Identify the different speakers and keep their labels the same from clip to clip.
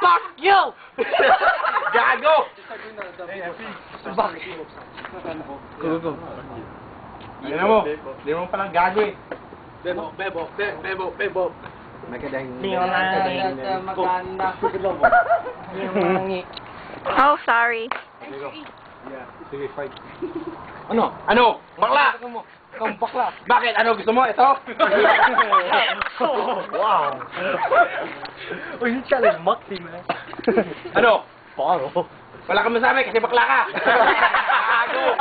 Speaker 1: Fuck you!
Speaker 2: Gago!
Speaker 1: Bakit?
Speaker 2: Go. Tignan mo. Hindi mo palang gago eh. Bebo.
Speaker 1: Hindi ko na maganda. Hindi ko manangi.
Speaker 3: Oh, sorry.
Speaker 2: Sige, fight. Ano? Bakla!
Speaker 1: Kung bakla.
Speaker 2: Bakit? Ano gusto mo? Ito?
Speaker 1: Wow. Oh, you challenge Maxi, man.
Speaker 2: Ano?
Speaker 1: Paro.
Speaker 2: Wala kang masabi kasi bakla ka. Gago!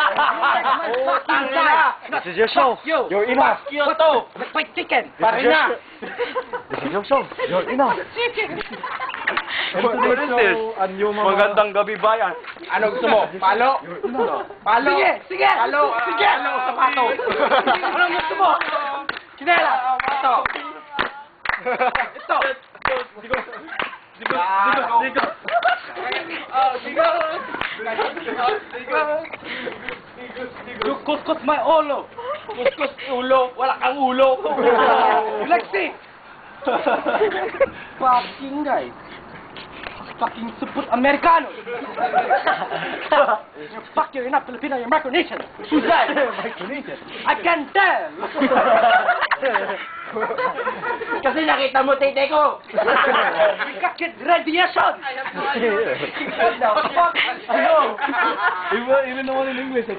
Speaker 2: Utang na!
Speaker 1: This is your show. You're enough.
Speaker 2: Fuck you to!
Speaker 1: Nag-fight chicken.
Speaker 2: Pare na!
Speaker 1: This is your show. You're enough.
Speaker 4: What is this? Magandang gabi bayan.
Speaker 2: Ano gusto mo? Palo? Palo?
Speaker 1: Sige.
Speaker 2: Palo? Sige! Palo? Sapato?
Speaker 1: Ano gusto mo?
Speaker 2: Kinela! Ito! Ito!
Speaker 1: You kuskus my ulo.
Speaker 2: Kuskus ulo! Wala kang ulo!
Speaker 1: Lexi! Fucking guys. Fucking support Americano. Fuck you, you're not Filipino, you're Micronesian.
Speaker 2: Who's that?
Speaker 1: Micronesian. I can tell.
Speaker 2: Kasi nakita mo tete ko!
Speaker 1: You got kid radiation.
Speaker 2: What the fuck?
Speaker 1: Ano?
Speaker 4: Even the one in English.